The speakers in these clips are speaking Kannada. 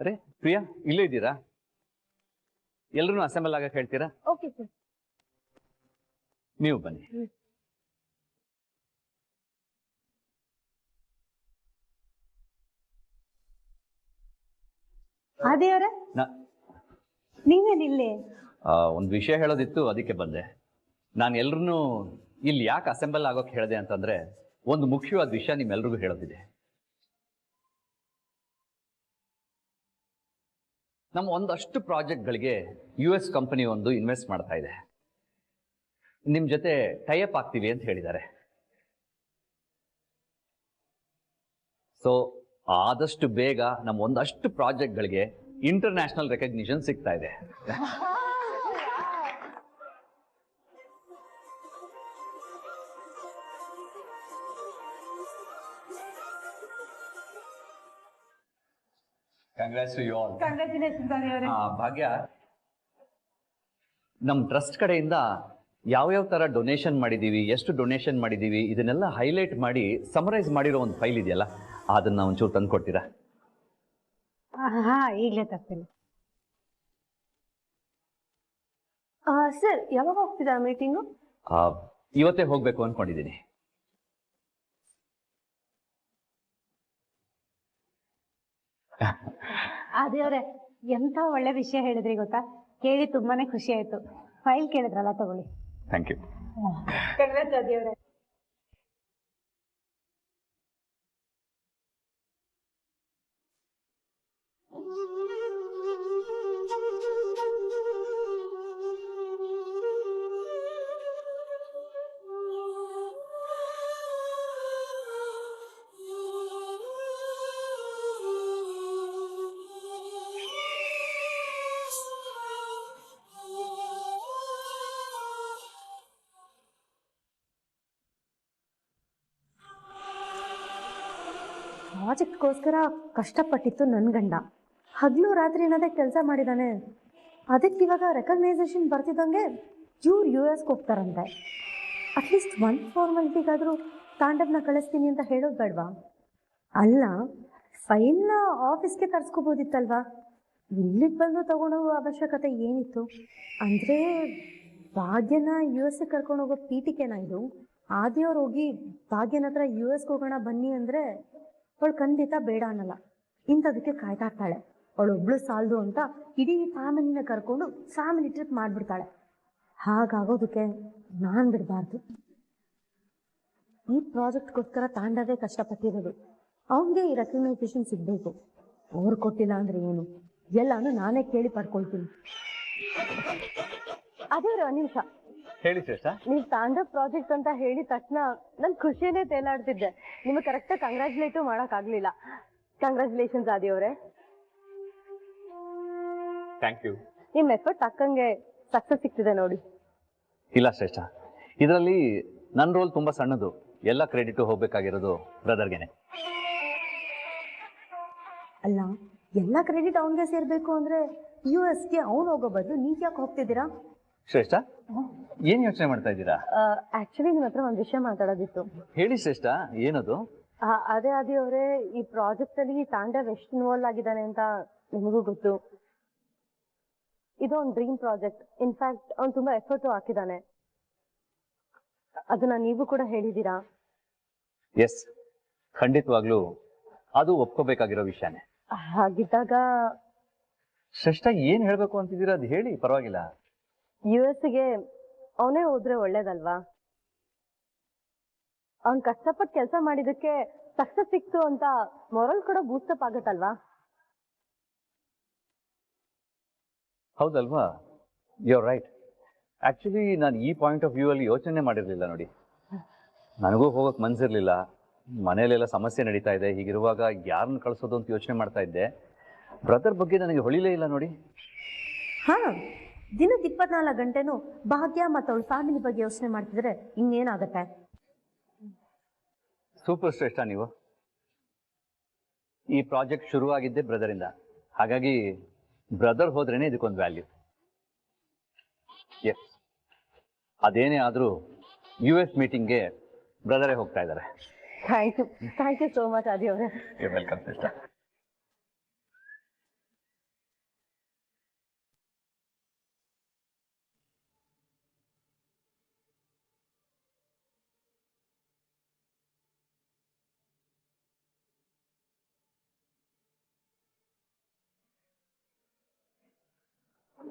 ಅರೆ ಪ್ರಿಯಾ ಇಲ್ಲೇ ಇದ್ದೀರಾ? ಎಲ್ಲರೂ ಅಸೆಂಬಲ್ ಆಗಕ್ಕೆ ಹೇಳ್ತೀರಾ? Okay sir. ನೀವು ಬನ್ನಿ. ಆದಿಯವರೇ, ನೀವೇನಿಲ್ಲಿ? ಒಂದು ವಿಷಯ ಹೇಳೋದಿತ್ತು, ಅದಕ್ಕೆ ಬಂದೆ. ನಾನು ಎಲ್ರೂ ಇಲ್ಲಿ ಯಾಕೆ ಅಸೆಂಬಲ್ ಆಗೋಕೆ ಹೇಳಿದೆ ಅಂತಂದ್ರೆ, ಒಂದು ಮುಖ್ಯವಾದ ವಿಷಯ ನಿಮ್ಮೆಲ್ರಿಗೂ ಹೇಳೋದಿದೆ. ನಮ್ಮ ಒಂದಷ್ಟು ಪ್ರಾಜೆಕ್ಟ್ಗಳಿಗೆ US ಕಂಪನಿ ಒಂದು ಇನ್ವೆಸ್ಟ್ ಮಾಡ್ತಾ ಇದೆ. ನಿಮ್ಮ ಜೊತೆ ಟೈಅಪ್ ಆಗ್ತೀವಿ ಅಂತ ಹೇಳಿದ್ದಾರೆ. ಸೊ ಆದಷ್ಟು ಬೇಗ ನಮ್ಮ ಒಂದಷ್ಟು ಪ್ರಾಜೆಕ್ಟ್ಗಳಿಗೆ ಇಂಟರ್ನ್ಯಾಷನಲ್ ರೆಕಗ್ನಿಷನ್ ಸಿಗ್ತಾ ಇದೆ. Congrats to you all. Congratulations ಆದಿಯವರೇ. ಭಾಗ್ಯ, ನಮ್ಮ ಟ್ರಸ್ಟ್ ಕಡೆಯಿಂದ ಯಾವ್ಯಾವ ತರ ಡೊನೇಷನ್ ಮಾಡಿದೀವಿ, ಎಷ್ಟು ಡೊನೇಷನ್ ಮಾಡಿದೀವಿ, ಇದನ್ನೆಲ್ಲ ಹೈಲೈಟ್ ಮಾಡಿ ಸಮರೈಸ್ ಮಾಡಿರೋ ಒಂದು ಫೈಲ್ ಇದೆಯಲ್ಲ, ಅದನ್ನ ಒಂಚೂರು ತಂದು ಕೊಡ್ತೀರಾ? ಹಾ, ಈಗಲೇ ತರ್ತೀನಿ. ಸರ್, ಯಾವಾಗ ಹೋಗ್ತಿದ್ದ ಮೀಟಿಂಗು? ಇವತ್ತೇ ಹೋಗ್ಬೇಕು ಅನ್ಕೊಂಡಿದ್ದೀನಿ. ಆದಿಯವರೇ, ಎಂತ ಒಳ್ಳೆ ವಿಷಯ ಹೇಳಿದ್ರಿ ಗೊತ್ತಾ? ಕೇಳಿ ತುಂಬಾನೇ ಖುಷಿ ಆಯ್ತು. ಫೈಲ್ ಕೇಳಿದ್ರಲ್ಲ, ತಗೊಳ್ಳಿ. Thank you. ಕಂಗ್ರಾಟ್ಸ್ ಆದಿಯವರೇ. ಪ್ರಾಜೆಕ್ಟ್ಗೋಸ್ಕರ ಕಷ್ಟಪಟ್ಟಿತ್ತು ನನ್ನ ಗಂಡ. ಹಗಲು ರಾತ್ರಿ ಅನ್ನೋದೇ ಕೆಲಸ ಮಾಡಿದ್ದಾನೆ. ಅದಕ್ಕೆ ಇವಾಗ ರೆಕಗ್ನೈಸೇಷನ್ ಬರ್ತಿದ್ದಂಗೆ ಇವ್ರು US ಹೋಗ್ತಾರಂತೆ. ಅಟ್ಲೀಸ್ಟ್ ಒಂದು ಫಾರ್ಮಾಲಿಟಿಗಾದರೂ ತಾಂಡವ್ನ ಕಳಿಸ್ತೀನಿ ಅಂತ ಹೇಳೋದು ಬೇಡವಾ? ಅಲ್ಲ, ಫೈಲ್ನ ಆಫೀಸ್ಗೆ ತರಿಸ್ಕೋಬೋದಿತ್ತಲ್ವಾ? ಇಲ್ಲಿಗೆ ಬಂದು ತಗೊಂಡೋಗೋ ಅವಶ್ಯಕತೆ ಏನಿತ್ತು? ಅಂದರೆ ಭಾಗ್ಯನ US ಕರ್ಕೊಂಡು ಹೋಗೋ ಪೀಟಿಕೆನ ಇದು? ಆದಿಯವ್ರು ಹೋಗಿ ಭಾಗ್ಯನ ಹತ್ರ US ಹೋಗೋಣ ಬನ್ನಿ ಅಂದರೆ ಅವಳು ಖಂಡಿತ ಬೇಡ ಅನ್ನಲ್ಲ. ಇಂಥದಕ್ಕೆ ಕಾಯ್ತಾ ಇರ್ತಾಳೆ. ಅವಳೊಬ್ಳು ಸಾಲದು ಅಂತ ಇಡೀ ಫ್ಯಾಮಿಲಿನ ಕರ್ಕೊಂಡು ಫ್ಯಾಮಿಲಿ ಟ್ರಿಪ್ ಮಾಡಿಬಿಡ್ತಾಳೆ. ಹಾಗಾಗೋದಕ್ಕೆ ನಾನು ಬಿಡಬಾರ್ದು. ಈ ಪ್ರಾಜೆಕ್ಟ್ಗೋಸ್ಕರ ತಾಂಡವೇ ಕಷ್ಟಪಟ್ಟಿರೋದು. ಅವನಿಗೆ ಈ ರೆಕಗ್ನೈಸೇಷನ್ ಸಿಗಬೇಕು. ಅವ್ರು ಕೊಟ್ಟಿಲ್ಲ ಅಂದರೆ ಏನು, ಎಲ್ಲಾನು ನಾನೇ ಕೇಳಿ ಪಡ್ಕೊಳ್ತೀನಿ. ಅದೇ ನಿಮಿಷ ಹೇಳಿ ಶ್ರೇಷ್ಠ. ನೀವು ತಾಂಡವ್ ಪ್ರಾಜೆಕ್ಟ್ ಅಂತ ಹೇಳಿದ ತಕ್ಷಣ ನನ್ ಖುಷಿಯೇ ತೇಲಾಡ್ತಿದ್ದೆ. ನಿಮಗೆ ಕರೆಕ್ಟಾಗಿ ಕಂಗ್ರ್ಯಾಚುಲೇಟು ಮಾಡೋಕ್ಕಾಗಲಿಲ್ಲ. ಕಂಗ್ರ್ಯಾಚುಲೇಷನ್ಸ್ ಆದಿಯವರೇ. Thank you. ನಿಮ್ಮ ಎಫರ್ಟ್ ತಕ್ಕಂಗೆ ಸಕ್ಸಸ್ ಸಿಗ್ತಿದೆ ನೋಡಿ. ಇಲ್ಲ ಶ್ರೇಷ್ಠ, ಇದರಲ್ಲಿ ನನ್ನ ರೋಲ್ ತುಂಬಾ ಸಣ್ಣದು. ಎಲ್ಲ ಕ್ರೆಡಿಟ್ ಹೋಗ್ಬೇಕಾಗಿರೋದು ಬ್ರದರ್ಗೆನೆ. ಅಲ್ಲ, ಎಲ್ಲ ಕ್ರೆಡಿಟ್ ಅವನಿಗೆ ಸೇರ್ಬೇಕು ಅಂದ್ರೆ US-ಗೆ ಅವನು ಹೋಗೋ ಬದಲು ನೀವು ಯಾಕೆ ಹೋಗ್ತಿದ್ದೀರಾ? ಶ್ರೇಷ್ಠ, ಏನ್ ಯೋಚನೆ ಮಾಡ್ತಾ ಇದ್ದೀರಾ? ಆಕ್ಚುಲಿ ನಿಮ್ಮ ಹತ್ರ ಒಂದು ವಿಷಯ ಮಾತಾಡೋದಿತ್ತು. ಹೇಳಿ ಶ್ರೇಷ್ಠ, ಏನದು? ಅದೇ ಆದಿಯವರೇ, ಈ ಪ್ರಾಜೆಕ್ಟ್ ಅಲ್ಲಿ ತಾಂಡವ್ ಎಷ್ಟು ಇನ್ವಾಲ್ವ್ ಆಗಿದ್ದಾನೆ ಅಂತ ನಿಮಗೂ ಗೊತ್ತು. ಇದು ಒಂದು ಡ್ರೀಮ್ ಪ್ರಾಜೆಕ್ಟ್. ಇನ್ಫ್ಯಾಕ್ಟ್ ಅವ್ನು ತುಂಬಾ ಎಫರ್ಟು ಹಾಕಿದ್ದಾನೆ. ಅದನ್ನ ನೀವು ಕೂಡ ಹೇಳಿದ್ದೀರಾ. ಎಸ್, ಖಂಡಿತವಾಗ್ಲೂ ಅದು ಒಪ್ಕೋಬೇಕಾಗಿರೋ ವಿಷಯನೇ. ಹಾಗಿದ್ದಾಗ ಶ್ರೇಷ್ಠ, ಏನ್ ಹೇಳ್ಬೇಕು ಅಂತಿದ್ದೀರಾ ಅದು ಹೇಳಿ, ಪರವಾಗಿಲ್ಲ. US-ಗೆ ಅವನೇ ಹೋದ್ರೆ ಒಳ್ಳೇದಲ್ವಾ? ಅವ್ನ್ ಕಷ್ಟಪಟ್ಟು ಕೆಲಸ ಮಾಡಿದಕ್ಕೆ ಸಕ್ಸಸ್ ಸಿಕ್ತು ಅಂತ ಮೊರಲ್ ಕೂಡ ಬೂಸ್ಟಪ್ ಆಗತ್ತಲ್ವಾ? ಹೌದಲ್ವಾ? You are right. ಆಕ್ಚುಲಿ ನಾನು ಈ ಪಾಯಿಂಟ್ ಆಫ್ ವ್ಯೂ ಅಲ್ಲಿ ಯೋಚನೆ ಮಾಡಿರ್ಲಿಲ್ಲ ನೋಡಿ. ನನಗೂ ಹೋಗಕ್ ಮನ್ಸಿರ್ಲಿಲ್ಲ. ಮನೇಲೆಲ್ಲ ಸಮಸ್ಯೆ ನಡೀತಾ ಇದೆ. ಹೀಗಿರುವಾಗ ಯಾರನ್ನ ಕಳ್ಸೋದು ಅಂತ ಯೋಚನೆ ಮಾಡ್ತಾ ಇದ್ದೆ. ಬ್ರದರ್ ಬಗ್ಗೆ ನನಗೆ ಹೊಳಿಲೇ ಇಲ್ಲ ನೋಡಿ. ಹಾ, ದಿನದ 24 ಗಂಟೆನೂ ಭಾಗ್ಯ ಮತ್ತು ಅವಳ ಫ್ಯಾಮಿಲಿ ಬಗ್ಗೆ ಯೋಚನೆ ಮಾಡ್ತಿದ್ರೆ ಇನ್ನೇನಾಗತ್ತೆ? ಸೂಪರ್ ಶ್ರೇಷ್ಠ ನೀವು. ಈ ಪ್ರಾಜೆಕ್ಟ್ ಶುರುವಾಗಿದ್ದೆ ಬ್ರದರಿಂದ. ಹಾಗಾಗಿ ಬ್ರದರ್ ಹೋದ್ರೇನೆ ಇದಕ್ಕೊಂದು ವ್ಯಾಲ್ಯೂ. ಎಸ್, ಅದೇನೇ ಆದರೂ US ಮೀಟಿಂಗ್ಗೆ ಬ್ರದರೇ ಹೋಗ್ತಾ ಇದ್ದಾರೆ. ಥ್ಯಾಂಕ್ ಯು ಸೋ ಮಚ್ ಆದಿ ಅವರೇ. ವೆಲ್ಕಮ್ ಶ್ರೇಷ್ಠ.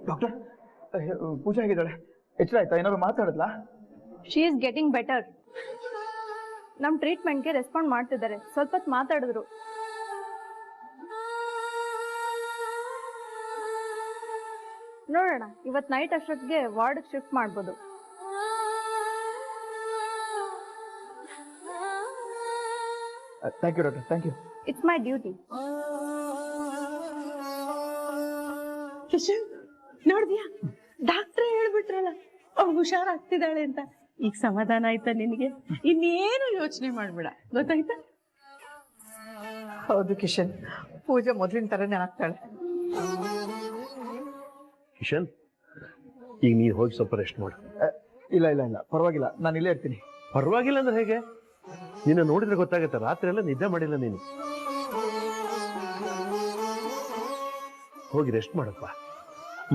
ಡಾಕ್ಟರ್, ಪೂಜಾ ಹೇಗಿದ್ದಾಳೆ? ಎಚ್ಚರ ಆಯ್ತಾ? ಏನಾದ್ರು ಮಾತಾಡಿದ್ಲಾ? She is getting better. ನಮ್ಮ ಟ್ರೀಟ್ಮೆಂಟ್ಗೆ ರೆಸ್ಪಾಂಡ್ ಮಾಡ್ತಿದ್ದಾರೆ. ಸ್ವಲ್ಪ ಹೊತ್ತು ಮಾತಾಡಿದ್ರು. ನೋಡೋಣ, ಇವತ್ತು ನೈಟ್ ಅಷ್ಟೊತ್ತಿಗೆ ವಾರ್ಡ್ಗೆ ಶಿಫ್ಟ್ ಮಾಡ್ಬೋದು. Thank you doctor, thank you. It's my duty. Kishan, ನೋಡ್ದ್ಯಾ? ಡಾಕ್ಟ್ರೇ ಹೇಳ್ಬಿಟ್ರಲ್ಲ ಅವ್ಳು ಹುಷಾರಾಗ್ತಿದ್ದಾಳೆ ಅಂತ. ಈಗ ಸಮಾಧಾನ ಆಯ್ತಾ ನಿನಗೆ? ಇನ್ನೇನು ಯೋಚನೆ ಮಾಡ್ಬೇಡ, ಗೊತ್ತಾಯ್ತಾ? ಹೌದು ಕಿಶನ್, ಪೂಜಾ ಮೊದಲಿನ ಥರನೇ ಆಗ್ತಾಳೆ. ಕಿಶನ್, ಈಗ ನೀನು ಹೋಗಿ ಸ್ವಲ್ಪ ರೆಸ್ಟ್ ಮಾಡು. ಇಲ್ಲ ಇಲ್ಲ ಇಲ್ಲ, ಪರವಾಗಿಲ್ಲ, ನಾನು ಇಲ್ಲೇ ಇರ್ತೀನಿ. ಪರವಾಗಿಲ್ಲ ಅಂದ್ರೆ ಹೇಗೆ? ನಿನ್ನ ನೋಡಿದ್ರೆ ಗೊತ್ತಾಗುತ್ತೆ, ರಾತ್ರಿ ಎಲ್ಲ ನಿದ್ದೆ ಮಾಡಿಲ್ಲ ನೀನು. ಹೋಗಿ ರೆಸ್ಟ್ ಮಾಡಪ್ಪ.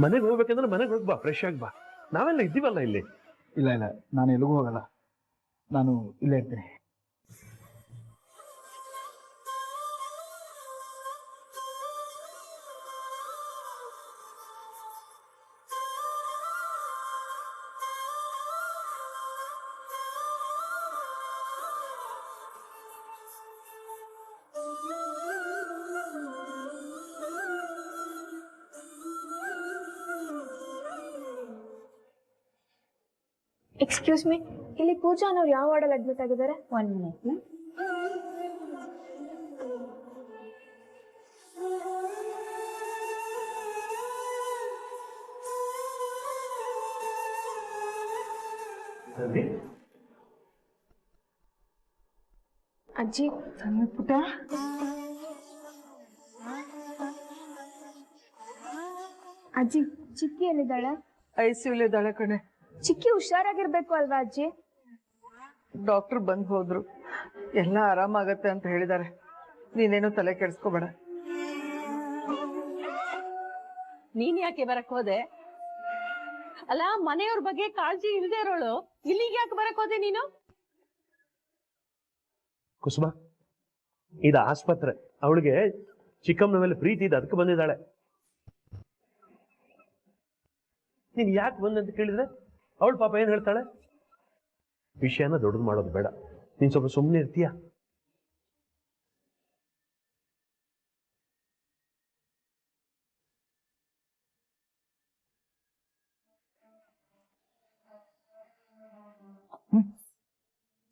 ಮನೆಗೆ ಹೋಗ್ಬೇಕಂದ್ರೆ ಮನೆಗೆ ಹೋಗ್ಬಾ, ಫ್ರೆಶ್ ಆಗ್ಬಾ. ನಾವೆಲ್ಲ ಇದ್ದೀವಲ್ಲ ಇಲ್ಲಿ. ಇಲ್ಲ ಇಲ್ಲ, ನಾನು ಎಲ್ಲಿಗೂ ಹೋಗಲ್ಲ, ನಾನು ಇಲ್ಲೇ ಇರ್ತೀನಿ. ಎಕ್ಸ್ಕ್ಯೂಸ್ ಮೀ, ಇಲ್ಲಿ ಪೂಜಾ ಅನ್ನೋರು ಯಾವ ವಾರ್ಡಲ್ಲಿ ಅಡ್ಮಿಟ್ ಆಗಿದ್ದಾರೆ? 1 minute. ಅಜ್ಜಿ, ಪುಟ್ಟ, ಅಜ್ಜಿ ಚಿಕ್ಕಿ ಎಲ್ಲಿದ್ದಾಳೆ? ಐಸಿಯುಲಿದ್ದಾಳೆ ಕಣೆ. ಚಿಕ್ಕಿ ಹುಷಾರಾಗಿರ್ಬೇಕು ಅಲ್ವಾ ಅಜ್ಜಿ? ಡಾಕ್ಟರ್ ಬಂದು ಹೋದ್ರು, ಎಲ್ಲ ಆರಾಮಾಗತ್ತೆ ಅಂತ ಹೇಳಿದ್ದಾರೆ. ನೀನೇನು ತಲೆ ಕೆಡಿಸ್ಕೋಬೇಡ. ನೀನ್ ಯಾಕೆ ಬರಕ್ ಹೋದೆ? ಅಲ್ಲ, ಮನೆಯವ್ರ ಬಗ್ಗೆ ಕಾಳಜಿ ಇಲ್ದೇ ಇರೋಳು ಇಲ್ಲಿಗೆ ಯಾಕೆ ಬರಕ್ ಹೋದೆ ನೀನು? ಕುಸುಮ, ಇದು ಆಸ್ಪತ್ರೆ. ಅವಳಿಗೆ ಚಿಕ್ಕಮ್ಮನ ಮೇಲೆ ಪ್ರೀತಿ ಇದೆ, ಅದಕ್ಕೆ ಬಂದಿದ್ದಾಳೆ. ನೀನ್ ಯಾಕೆ ಬಂದಂತ ಕೇಳಿದ್ರೆ ಅವಳು ಪಾಪ ಏನ್ ಹೇಳ್ತಾಳೆ? ವಿಷಯನ ದೊಡ್ಡದು ಮಾಡೋದು ಬೇಡ, ನೀನ್ ಸ್ವಲ್ಪ ಸುಮ್ಮನೆ ಇರ್ತೀಯ?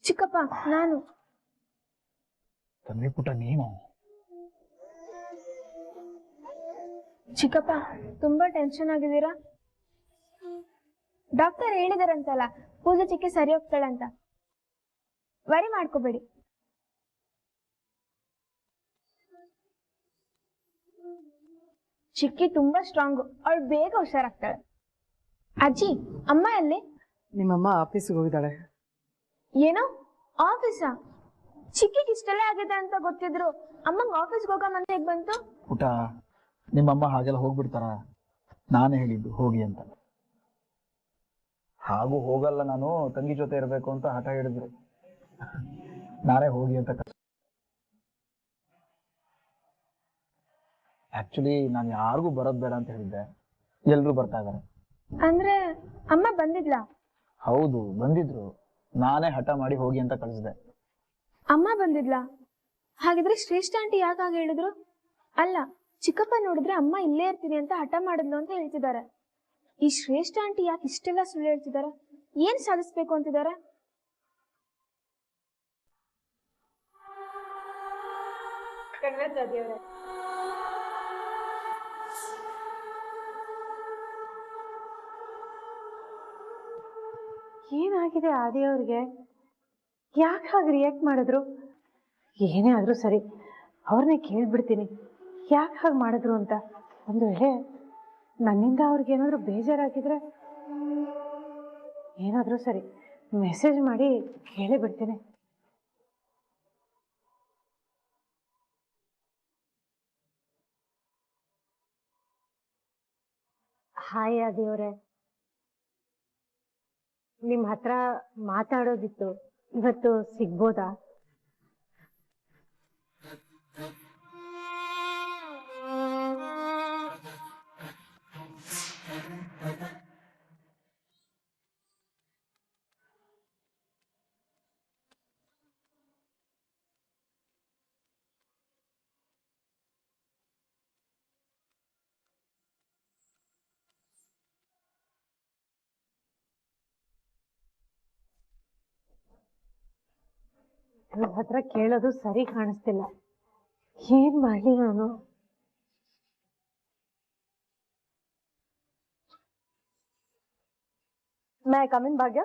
ಚಿಕ್ಕಪ್ಪ, ನಾನು. ತಂದೆ ಪುಟ್ಟ, ನೀನು? ಚಿಕ್ಕಪ್ಪ, ತುಂಬಾ ಟೆನ್ಷನ್ ಆಗಿದ್ದೀರಾ? ಡಾಕ್ಟರ್ ಹೇಳಿದಾರಂತಲ್ಲ, ಪೂಜಾ ಚಿಕ್ಕಿ ಸರಿ ಹೋಗ್ತಾಳಂತ. ವರಿ ಮಾಡ್ಕೋಬೇಡಿ. ಚಿಕ್ಕಿ ತುಂಬಾ ಸ್ಟ್ರಾಂಗ್, ಅವಳು ಬೇಗ ಹುಷಾರಾಗ್ತಾಳೆ. ಅಜ್ಜಿ, ಅಮ್ಮ ಎಲ್ಲಿ? ನಿಮ್ಮಮ್ಮ ಆಫೀಸಿಗೆ ಹೋಗಿದ್ದಾಳೆ. ಏನೋ ಆಫೀಸಾ? ಚಿಕ್ಕಿಗೆ ಇಷ್ಟೆಲ್ಲ ಆಗಿದೆ ಅಂತ ಗೊತ್ತಿದ್ರು ಅಮ್ಮಂಗ್ ಆಫೀಸ್ಗೆ ಹೋಗಮಂತ ಹೇಗ್ ಬಂತು? ಪುಟ್ಟ, ನಿಮ್ಮಮ್ಮ ಹಾಗೆಲ್ಲ ಹೋಗ್ಬಿಡ್ತಾರ? ನಾನೇ ಹೇಳಿದ್ದು ಹೋಗಿ ಅಂತ. ಹಾಗೂ ಹೋಗಲ್ಲ, ನಾನು ತಂಗಿ ಜೊತೆ ಇರಬೇಕು ಅಂತ ಹಠ ಹಿಡಿದ್ರು. ನಾನೇ ಹೋಗಿ ಅಂತ. ಆಕ್ಚುಲಿ ನಾನು ಯಾರಿಗೂ ಬರೋದ್ ಬೇಡ ಅಂತ ಹೇಳಿದ್ದೆ, ಎಲ್ರು ಬರ್ತಾ ಇದಾರೆ. ಅಂದ್ರೆ ಅಮ್ಮ ಬಂದಿದ್ಲಾ? ಹೌದು, ಬಂದಿದ್ರು. ನಾನೇ ಹಠ ಮಾಡಿ ಹೋಗಿ ಅಂತ ಕಳಿಸಿದೆ. ಅಮ್ಮ ಬಂದಿದ್ಲಾ? ಹಾಗಿದ್ರೆ ಶ್ರೇಷ್ಠ ಆಂಟಿ ಯಾಕಾಗ ಹೇಳಿದ್ರು? ಅಲ್ಲ, ಚಿಕ್ಕಪ್ಪ ನೋಡಿದ್ರೆ ಅಮ್ಮ ಇಲ್ಲೇ ಇರ್ತೀನಿ ಅಂತ ಹಠ ಮಾಡಿದ್ಲು ಅಂತ ಹೇಳ್ತಿದ್ದಾರೆ. ಈ ಶ್ರೇಷ್ಠ ಆಂಟಿ ಯಾಕೆ ಇಷ್ಟೆಲ್ಲ ಸುಳ್ಳು ಹೇಳ್ತಿದ್ದಾರೆ? ಏನ್ ಸಾಧಿಸ್ಬೇಕು ಅಂತಿದ್ದಾರೆ? ಏನಾಗಿದೆ ಆದಿಯವ್ರಿಗೆ? ಯಾಕೆ ಹಾಗೆ ರಿಯಾಕ್ಟ್ ಮಾಡಿದ್ರು? ಏನೇ ಆದ್ರೂ ಸರಿ, ಅವ್ರನ್ನೇ ಕೇಳ್ಬಿಡ್ತೀನಿ ಯಾಕೆ ಹಾಗೆ ಮಾಡಿದ್ರು ಅಂತ. ಒಂದು ವೇಳೆ ನನ್ನಿಂದ ಅವ್ರಿಗೇನಾದ್ರೂ ಬೇಜಾರಾಗಿದ್ರೆ ಏನಾದ್ರೂ ಸರಿ ಮೆಸೇಜ್ ಮಾಡಿ ಕೇಳಿ ಬಿಡ್ತೀನಿ. ಹಾಯ್ ಆದಿಯವ್ರೆ, ನಿಮ್ಮ ಹತ್ರ ಮಾತಾಡೋದಿತ್ತು, ಇವತ್ತು ಸಿಗ್ಬೋದಾ? ಇವ್ರ ಹತ್ರ ಕೇಳೋದು ಸರಿ ಕಾಣಿಸ್ತಿಲ್ಲ. ಏನ್ ಮಾಡ್ಲಿ ನಾನು? ಮೈ ಕಮಿನ್ ಭಾಗ್ಯ?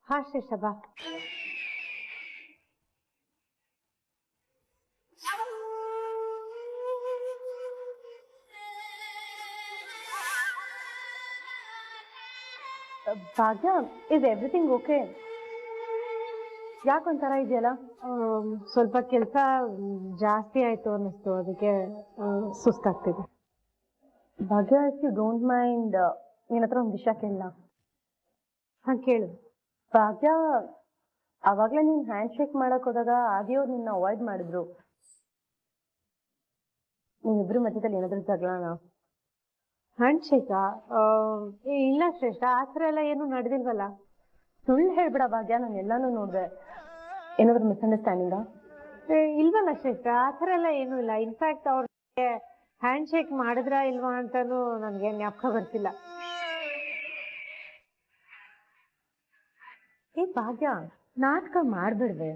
ಹಾ ಶ್ರೇಷ್ಠ ಬಾ. ಭಾಗ್ಯ, ಇಸ್ ಎವ್ರಿಥಿಂಗ್ ಓಕೆ? ಯಾಕೊಂಥರ ಇದೆಯಲ್ಲ? ಸ್ವಲ್ಪ ಕೆಲಸ ಜಾಸ್ತಿ ಆಯ್ತು ಅನ್ನಿಸ್ತು, ಅದಕ್ಕೆ ಸುಸ್ತಾಗ್ತಿದೆ. ಭಾಗ್ಯ, ಇಫ್ ಯು ಡೋಂಟ್ ಮೈಂಡ್, ನಿನ್ನ ಹತ್ರ ಒಂದು ವಿಷಯ ಕೇಳಲ್ಲ? ಹಾ ಕೇಳು. ಭಾಗ್ಯ, ಅವಾಗ್ಲೇ ನೀನ್ ಹ್ಯಾಂಡ್ ಶೇಕ್ ಮಾಡಕ್ ಹೋದಾಗ ಆದಿಯವ್ರು ನಿನ್ನ ಅವಾಯ್ಡ್ ಮಾಡಿದ್ರು. ನೀವಿಬ್ರು ಮಧ್ಯದಲ್ಲಿ ಏನಾದ್ರು ಜಗಳನ? ಹ್ಯಾಂಡ್ ಶೇಕಾ? ಇಲ್ಲ ಶ್ರೇಷ್ಠ, ಆ ಥರ ಎಲ್ಲ ಏನು ನಡೆದಿಲ್ವಲ್ಲ. ಸುಳ್ಳು ಹೇಳ್ಬಿಡ ಭಾಗ್ಯ, ನಾನು ಎಲ್ಲಾನು ನೋಡ್ದೆ. ಏನಾದ್ರು ಮಿಸ್ಅಂಡರ್ಸ್ಟ್ಯಾಂಡಿಂಗಾ? ಇಲ್ವಲ್ಲ ಶ್ರೇಷ್ಠ, ಆ ಥರ ಎಲ್ಲ ಏನೂ ಇಲ್ಲ. ಇನ್ಫ್ಯಾಕ್ಟ್ ಅವ್ರಿಗೆ ಹ್ಯಾಂಡ್ ಶೇಕ್ ಮಾಡಿದ್ರ ಇಲ್ವಾ ಅಂತಾನು ನನಗೆ ಜ್ಞಾಪಕ ಬರ್ತಿಲ್ಲ. ಏ ಭಾಗ್ಯ, ನಾಟಕ ಮಾಡ್ಬಿಡ್ವೆ.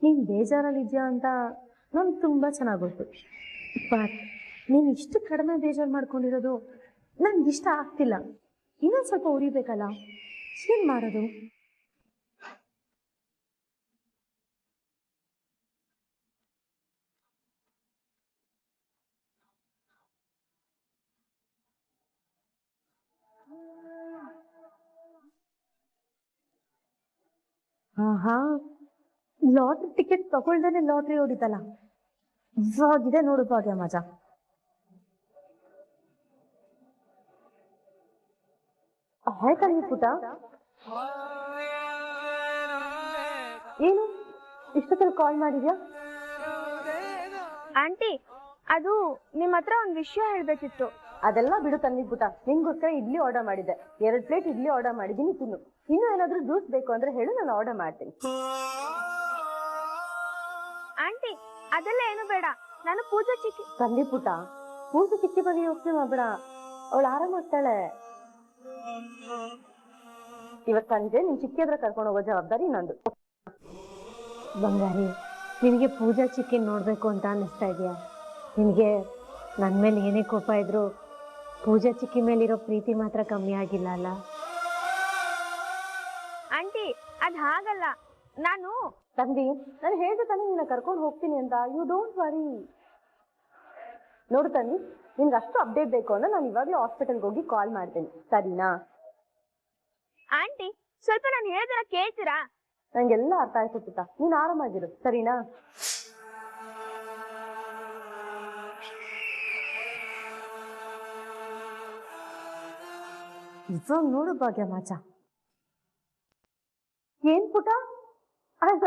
ನೀನ್ ಬೇಜಾರಲ್ಲಿದ್ಯಾ ಅಂತ ನನ್ಗೆ ತುಂಬಾ ಚೆನ್ನಾಗಿ ಗೊತ್ತು. ಬಟ್ ನೀನ್ ಇಷ್ಟು ಕಡಿಮೆ ಬೇಜಾರು ಮಾಡ್ಕೊಂಡಿರೋದು ನನ್ಗೆ ಇಷ್ಟ ಆಗ್ತಿಲ್ಲ. ಇನ್ನೊಂದ್ ಸ್ವಲ್ಪ ಉರಿಬೇಕಲ್ಲ, ಏನ್ ಮಾಡೋದು? ಹಾ, ಲಾಟ್ರಿ ಟಿಕೆಟ್ ತಗೊಳ್ದೇನೆ ಲಾಟ್ರಿ ಹೊಡಿತಲ್ಲ, ಇವಾಗಿದೆ ನೋಡು ಭಾಗ್ಯ ಮಜಾ. ಆಯ್ತಲ್ಲ ಪುಟ, ಏನು ಇಷ್ಟೊತ್ತಲ್ಲಿ ಕಾಲ್ ಮಾಡಿದ್ಯಾ? ಆಂಟಿ, ಅದು ನಿಮ್ಮ ಹತ್ರ ಒಂದು ವಿಷಯ ಹೇಳ್ಬೇಕಿತ್ತು. ಅದೆಲ್ಲ ಬಿಡು ತಂದಿ ಪುಟ, ನಿನ್ಗೋಸ್ಕರ ಇಡ್ಲಿ ಆರ್ಡರ್ ಮಾಡಿದ್ದೆ. 2 ಪ್ಲೇಟ್ ಇಡ್ಲಿ ಆರ್ಡರ್ ಮಾಡಿದ್ದೀನಿ, ತಿನ್ನು. ಇನ್ನು ಏನಾದ್ರೂ ಜ್ಯೂಸ್ ಬೇಕು ಅಂದ್ರೆ ಹೇಳು, ನಾನು ಆರ್ಡರ್ ಮಾಡ್ತೀನಿ. ಆಂಟಿ, ಅದೆಲ್ಲ ಏನು ಬೇಡ, ನಾನು ಪೂಜಾ ಚಿಕ್ಕಿ. ತಂದಿ ಪುಟ, ಪೂಜೆ ಚಿಕ್ಕಿ ಬಗ್ಗೆ ಯೋಚನೆ ಮಾಡ್ಬೇಡ, ಅವಳು ಆರಾಮಾಗ್ತಾಳೆ. ಇವತ್ ಸಂಜೆ ನಿನ್ ಚಿಕ್ಕಿ ಹತ್ರ ಕರ್ಕೊಂಡು ಹೋಗೋ ಜವಾಬ್ದಾರಿ ನಂದು. ಬಂಗಾರಿ, ನಿನಗೆ ಪೂಜಾ ಚಿಕ್ಕಿ ನೋಡ್ಬೇಕು ಅಂತ ಅನ್ನಿಸ್ತಾ ಇದೆಯಾ? ನಿನಗೆ ನನ್ನ ಮೇಲೆ ಏನೇ ಕೋಪ ಇದ್ರು ಪೂಜಾ ಚಿಕ್ಕಿ ಮೇಲಿರೋ ಪ್ರೀತಿ ಮಾತ್ರ ಕಮ್ಮಿ ಆಗಿಲ್ಲ ಅಲ್ಲ? ಆಂಟಿ, ಅದ್ ಹಾಗಲ್ಲ. ನಾನು ತಂದಿ, ನಾನು ಹೇಳ್ದೆ ತಾನೇ ನಿನ್ನ ಕರ್ಕೊಂಡು ಹೋಗ್ತೀನಿ ಅಂತ. You don't worry. ನೋಡು ತಂದಿ, ನಿನ್ಗೆ ಅಷ್ಟು ಅಪ್ಡೇಟ್ ಬೇಕು ಅಂದ್ರೆ ನಾನು ಇವಾಗಲೇ ಹಾಸ್ಪಿಟಲ್ಗೆ ಹೋಗಿ ಕಾಲ್ ಮಾಡ್ತೀನಿ, ಸರಿನಾ? ಆಂಟಿ, ಸ್ವಲ್ಪ ನಾನು ಹೇಳಿದ್ರೆ ಕೇಳ್ತೀರಾ? ನಂಗೆಲ್ಲ ಅರ್ಥ ಆಯ್ತು ಪುಟ್ಟ, ನೀನ್ ಆರಾಮಾಗಿರು, ಸರಿನಾ? ಇವಾಗ ನೋಡು ಭಾಗ್ಯ ಮಾಚ, ಏನ್ ಪುಟ ಅಂದ.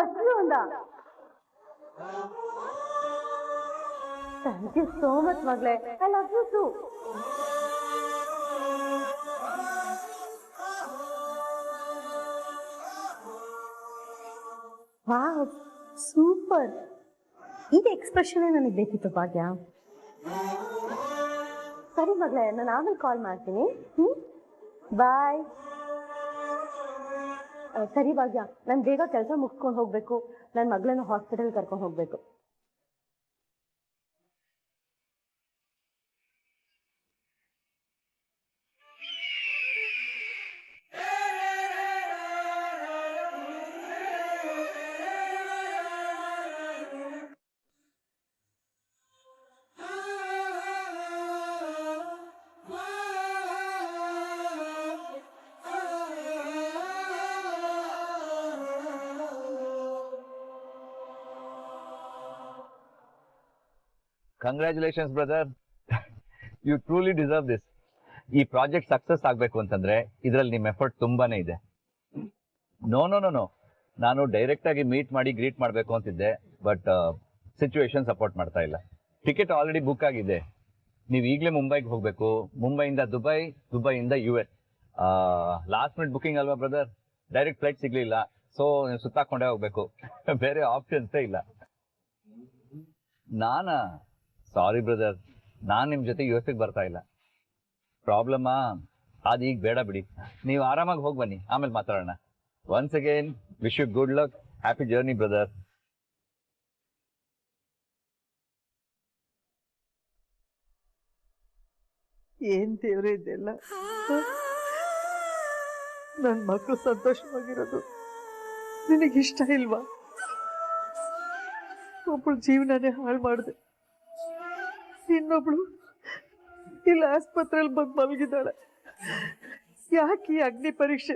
ಥ್ಯಾಂಕ್ ಯು ಸೋ ಮಚ್ ಮಗಳೇ, I love you too. Wow, super. ಈಗ ಎಕ್ಸ್ಪ್ರೆಷನ್ ನನಗೆ ಬೇಕಿತ್ತು ಭಾಗ್ಯ. ಸರಿ ಮಗಳೇ, ನಾನು ಆಮೇಲೆ ಕಾಲ್ ಮಾಡ್ತೀನಿ. ಬಾಯ್. ಸರಿ ಭಾಗ್ಯ, ನಾನು ಬೇಗ ಕೆಲಸ ಮುಗಿಸ್ಕೊಂಡು ಹೋಗ್ಬೇಕು. ನನ್ನ ಮಗಳನ್ನ ಹಾಸ್ಪಿಟಲ್ ಕರ್ಕೊಂಡು ಹೋಗ್ಬೇಕು. Congratulations brother, you truly deserve this. ಈ ಪ್ರಾಜೆಕ್ಟ್ ಸಕ್ಸಸ್ ಆಗಬೇಕು ಅಂತಂದ್ರೆ ಇದರಲ್ಲಿ ನಿಮ್ಮ ಎಫರ್ಟ್ ತುಂಬಾನೇ ಇದೆ. ನೋ ನೋ ನೋ ನೋ, ನಾನು ಡೈರೆಕ್ಟ್ ಆಗಿ ಮೀಟ್ ಮಾಡಿ ಗ್ರೀಟ್ ಮಾಡಬೇಕು ಅಂತಿದ್ದೆ, ಬಟ್ ಸಿಚುವೇಶನ್ ಸಪೋರ್ಟ್ ಮಾಡ್ತಾ ಇಲ್ಲ. ಟಿಕೆಟ್ ಆಲ್ರೆಡಿ ಬುಕ್ ಆಗಿದೆ. ನೀವು ಈಗಲೇ ಮುಂಬೈಗೆ ಹೋಗ್ಬೇಕು, ಮುಂಬೈಯಿಂದ ದುಬೈ, ದುಬೈಯಿಂದ US. ಲಾಸ್ಟ್ ಮಿನಿಟ್ ಬುಕಿಂಗ್ ಅಲ್ವಾ ಬ್ರದರ್, ಡೈರೆಕ್ಟ್ ಫ್ಲೈಟ್ ಸಿಗ್ಲಿಲ್ಲ, ಸೊ ನೀವು ಸುತ್ತಾಕೊಂಡೇ ಹೋಗ್ಬೇಕು, ಬೇರೆ ಆಪ್ಷನ್ಸೇ ಇಲ್ಲ. ನಾನಾ ಸಾರಿ ಬ್ರದರ್, ನಾನು ನಿಮ್ಮ ಜೊತೆ US ಬರ್ತಾ ಇಲ್ಲ. ಪ್ರಾಬ್ಲಮ್ಮಾ ಅದು ಈಗ ಬೇಡ ಬಿಡಿ, ನೀವು ಆರಾಮಾಗಿ ಹೋಗಿ ಬನ್ನಿ, ಆಮೇಲೆ ಮಾತಾಡೋಣ. Once again wish you good luck, happy journey brother. ಏನ್ ದೇವ್ರೆ ಇದೆಲ್ಲ. ನನ್ನ ಮಕ್ಕಳು ಸಂತೋಷವಾಗಿರೋದು ನಿನಗಿಷ್ಟ ಇಲ್ವಾ? ಒಬ್ಬಳು ಜೀವನನೇ ಹಾಳು ಮಾಡಿದೆ, ಇನ್ನೊಬ್ಳು ಇಲ್ಲಿ ಆಸ್ಪತ್ರೆಯಲ್ಲಿ ಬಂದು ಮಲಗಿದ್ದಾಳೆ. ಯಾಕೆ ಈ ಅಗ್ನಿ ಪರೀಕ್ಷೆ?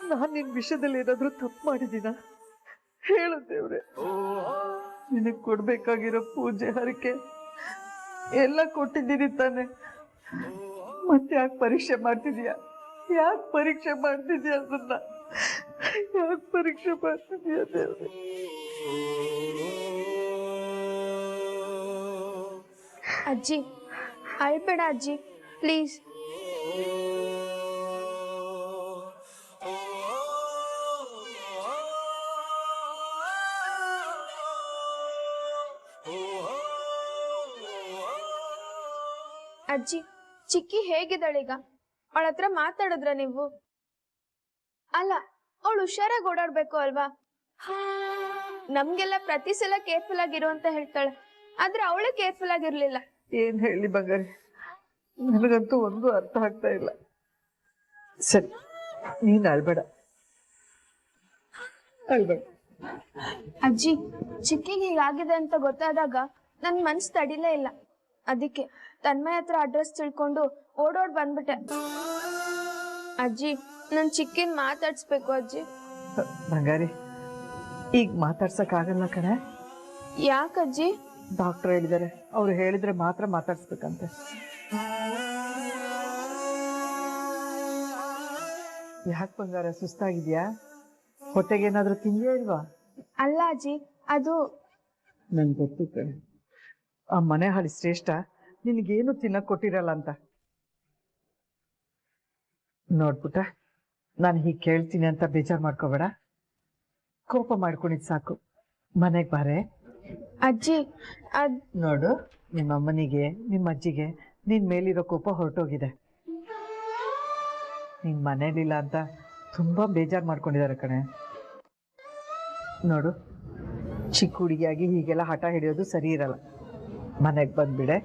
ನಾನು ನಿನ್ ವಿಷಯದಲ್ಲಿ ಏನಾದ್ರೂ ತಪ್ಪು ಮಾಡಿದ್ದೀನ? ಹೇಳು ದೇವ್ರೆ. ನಿನಗೆ ಕೊಡ್ಬೇಕಾಗಿರೋ ಪೂಜೆ ಹರಕೆ ಎಲ್ಲ ಕೊಟ್ಟಿದ್ದೀನಿ ತಾನೆ, ಮತ್ತೆ ಯಾಕೆ ಪರೀಕ್ಷೆ ಮಾಡ್ತಿದ್ಯಾ? ಯಾಕೆ ಪರೀಕ್ಷೆ ಮಾಡ್ತಿದ್ಯಾ ಅದನ್ನ? ಯಾಕೆ ಪರೀಕ್ಷೆ ಮಾಡ್ತಿದ್ಯಾ ದೇವ್ರೆ? ಅಜ್ಜಿ ಅಳ್ಬೇಡ ಅಜ್ಜಿ, ಪ್ಲೀಸ್. ಅಜ್ಜಿ, ಚಿಕ್ಕಿ ಹೇಗಿದ್ದಾಳೀಗ? ಅವಳ ಹತ್ರ ಮಾತಾಡಿದ್ರ ನೀವು? ಅಲ್ಲ, ಅವಳು ಹುಷಾರಾಗಿ ಓಡಾಡ್ಬೇಕು ಅಲ್ವಾ? ನಮ್ಗೆಲ್ಲ ಪ್ರತಿ ಸಲ ಕೇರ್ಫುಲ್ ಆಗಿರು ಅಂತ ಹೇಳ್ತಾಳೆ, ಆದ್ರೆ ಅವಳೇ ಕೇರ್ಫುಲ್ ಆಗಿರ್ಲಿಲ್ಲ. ಏನ್ ಹೇಳಿ ಬಂಗಾರಿ, ನನಗಂತೂ ಒಂದು ಅರ್ಥ ಆಗ್ತಾ ಇಲ್ಲ. ಸರಿ, ನೀನ್ ಅಳ್ಬೇಡ. ಅಜ್ಜಿ, ಚಿಕ್ಕಿಗೆ ಹೀಗಾಗಿದೆ ಅಂತ ಗೊತ್ತಾದಾಗ ನನ್ ಮನ್ಸು ತಡಿಲೇ ಇಲ್ಲ. ಅದಕ್ಕೆ ತನ್ಮಯ ಹತ್ರ ಅಡ್ರೆಸ್ ತಿಳ್ಕೊಂಡು ಓಡೋಡ್ ಬಂದ್ಬಿಟ್ಟೆ. ಅಜ್ಜಿ, ನನ್ ಚಿಕ್ಕಿನ್ ಮಾತಾಡ್ಸ್ಬೇಕು ಅಜ್ಜಿ. ಬಂಗಾರಿ, ಈಗ ಮಾತಾಡ್ಸಕ್ ಆಗಲ್ಲ ಕಣೆ. ಯಾಕಜ್ಜಿ? ಡಾಕ್ಟರ್ ಹೇಳಿದ್ದಾರೆ, ಅವ್ರು ಹೇಳಿದ್ರೆ ಮಾತ್ರ ಮಾತಾಡ್ಸ್ಬೇಕಂತೆ. ಯಾಕೆ ಬಂಗಾರ, ಸುಸ್ತಾಗಿದ್ಯಾ? ಹೊಟ್ಟೆಗೆ ಏನಾದ್ರೂ ತಿಂದೇ ಇಲ್ವಾ? ಅಲ್ಲ ಅಜ್ಜಿ, ಅದು ನನ್ ಗೊತ್ತು ಕಣೆ, ಆ ಮನೆ ಹಾಳಿ ಶ್ರೇಷ್ಠ ನಿನಗೇನು ತಿನ್ನಕ್ ಕೊಟ್ಟಿರಲ್ಲ ಅಂತ. ನೋಡ್ಬಿಟ್ಟ, ನಾನು ಹೀಗೆ ಕೇಳ್ತೀನಿ ಅಂತ ಬೇಜಾರು ಮಾಡ್ಕೋಬೇಡ. ಕೋಪ ಮಾಡ್ಕೊಂಡಿದ್ ಸಾಕು, ಮನೆಗೆ ಬಾರೆ. ಅಜ್ಜಿ ನೋಡು, ನಿಮ್ಮ ಅಮ್ಮನಿಗೆ ನಿಮ್ಮ ಅಜ್ಜಿಗೆ ನಿನ್ ಮೇಲಿರೋ ಕೋಪ ಹೊರಟೋಗಿದೆ. ನೀನ್ ಮನೇಲಿಲ್ಲ ಅಂತ ತುಂಬಾ ಬೇಜಾರು ಮಾಡ್ಕೊಂಡಿದ್ದಾರೆ ಕಣೆ. ನೋಡು, ಚಿಕ್ಕ ಹುಡುಗಿಯಾಗಿ ಹೀಗೆಲ್ಲ ಹಠ ಹಿಡಿಯೋದು ಸರಿ ಇರಲ್ಲ. ಮನೆಗೆ ಬಂದ್ಬಿಡೆ.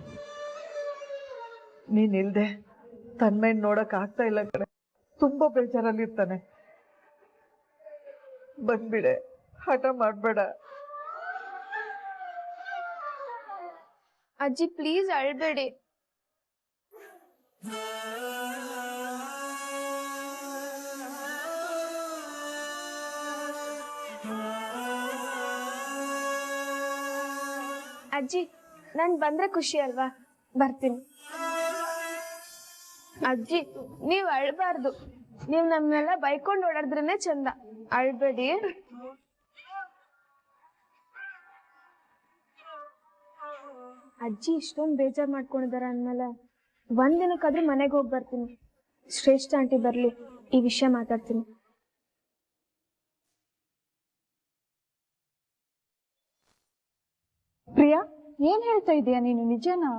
ನೀನ್ ಇಲ್ದೆ ತನ್ಮೇಲೆ ನೋಡಕ್ ಆಗ್ತಾ ಇಲ್ಲ ಕಣೆ, ತುಂಬಾ ಬೇಜಾರಲ್ಲಿ ಇರ್ತಾನೆ. ಬಂದ್ಬಿಡೆ, ಹಠ ಮಾಡ್ಬೇಡ. ಅಜ್ಜಿ ಪ್ಲೀಸ್ ಅಳ್ಬೇಡಿ. ಅಜ್ಜಿ, ನಾನ್ ಬಂದ್ರೆ ಖುಷಿ ಅಲ್ವಾ? ಬರ್ತೀನಿ. ಅಜ್ಜಿ, ನೀವ್ ಅಳ್ಬಾರ್ದು. ನೀವ್ ನಮ್ನೆಲ್ಲ ಬೈಕೊಂಡ್ ಓಡಾಡಿದ್ರೇನೆ ಚಂದ. ಅಳ್ಬೇಡಿ. ಅಜ್ಜಿ ಇಷ್ಟೊಂದು ಬೇಜಾರ್ ಮಾಡ್ಕೊಂಡಿದಾರ ಅಂದ್ಮೇಲೆ ಒಂದಿನಕ್ಕಾದ್ರೂ ಮನೆಗೆ ಹೋಗಿ ಬರ್ತೀನಿ. ಶ್ರೇಷ್ಠ ಆಂಟಿ ಬರ್ಲಿ, ಈ ವಿಷಯ ಮಾತಾಡ್ತೀನಿ. ಪ್ರಿಯಾ, ಏನ್ ಹೇಳ್ತಾ ಇದೀಯ ನೀನು? ನಿಜನಾ?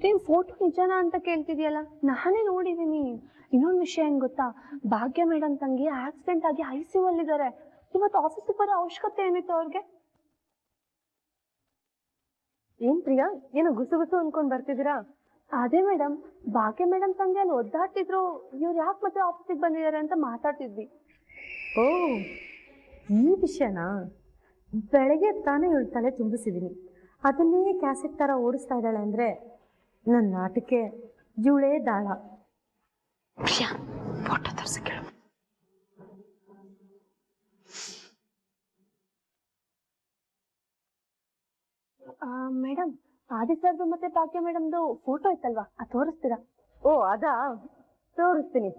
ನೀನ್ ಫೋಟೋ ನಿಜನಾ ಅಂತ ಕೇಳ್ತಿದ್ಯಲ್ಲ, ನಾನೇ ನೋಡಿದೀನಿ. ಇನ್ನೊಂದು ವಿಷಯ ಏನ್ ಗೊತ್ತಾ, ಭಾಗ್ಯ ಮೇಡಮ್ ತಂಗಿ ಆಕ್ಸಿಡೆಂಟ್ ಆಗಿ ICU ಅಲ್ಲಿದ್ದಾರೆ. ಇವತ್ತು ಆಫೀಸಿಗೆ ಬರೋ ಅವಶ್ಯಕತೆ ಏನಿತ್ತು ಅವ್ರಿಗೆ? ಏನ್ ಪ್ರಿಯಾ, ಏನೋ ಗುಸು ಗುಸು ಅನ್ಕೊಂಡ್ ಬರ್ತಿದ್ದೀರಾ? ಅದೇ ಮೇಡಮ್, ಭಾಗ್ಯ ಮೇಡಮ್ ತಂಗಿ ಅಲ್ಲಿ ಒದ್ದಾಡ್ತಿದ್ರು, ಇವ್ರು ಯಾಕೆ ಮತ್ತೆ ಆಫೀಸಿಗೆ ಬಂದಿದ್ದಾರೆ ಅಂತ ಮಾತಾಡ್ತಿದ್ವಿ. ಓ, ಈ ವಿಷಯನಾ? ಬೆಳಗ್ಗೆ ತಾನೇ ಇವಳು ತಲೆ ತುಂಬಿಸಿದೀನಿ. ಅದನ್ನೇ ಕ್ಯಾಸೆಟ್ ತರ ಓಡಿಸ್ತಾ ಇದ್ದಾಳೆ ಅಂದ್ರೆ ನನ್ನ ನಾಟಕ್ಕೆ ಇವಳೇ ದಾಳ. ಫೋಟೋ ತರ್ಸಿ ಕೇಳು. ಮೇಡಮ್, ಆದಿ ಸರ್ದು ಮತ್ತೆ ಭಾಗ್ಯ ಮೇಡಮ್ದು ಫೋಟೋ ಇತ್ತಲ್ವಾ, ಅದು ತೋರಿಸ್ತೀರಾ? ಓ ಅದಾ, ತೋರಿಸ್ತೀನಿ.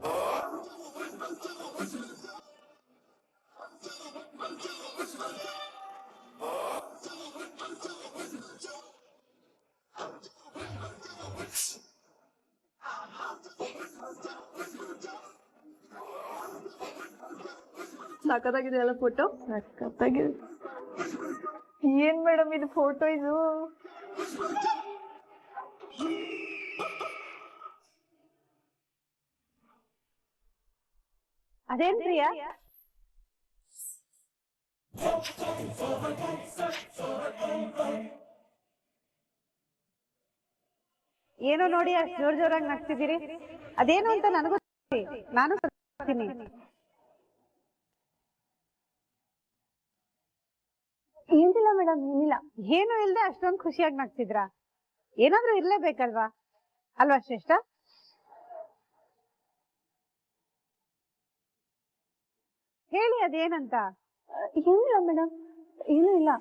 ಸಖತ್ತಾಗಿದೆ ಅಲ್ಲ ಫೋಟೋ. ಸಖತ್ತಾಗಿದೆ. ಏನ್ ಮೇಡಮ್ ಇದು ಫೋಟೋ ಇದು? ಅದೇನ್ ಪ್ರಿಯಾ? ಏನೋ ನೋಡಿ ಅಷ್ಟು ಜೋರಾಗಿ ನಗ್ತಿದ್ದೀರಿ, ಅದೇನು ಅಂತ ನನಗೂ ನಾನು ಬರ್ತೀನಿ. ಏನಿಲ್ಲ ಮೇಡಮ್, ಏನಿಲ್ಲ. ಏನು ಇಲ್ದೆ ಅಷ್ಟೊಂದು ಖುಷಿಯಾಗಿ ನಗ್ತಿದ್ರ? ಏನಾದ್ರೂ ಇರ್ಲೇಬೇಕಲ್ವಾ ಅಲ್ವಾ ಶ್ರೇಷ್ಠ? ಹೇಳಿ ಅದೇನಂತ. ಏನಿಲ್ಲ ಮೇಡಮ್, ಏನೂ ಇಲ್ಲ.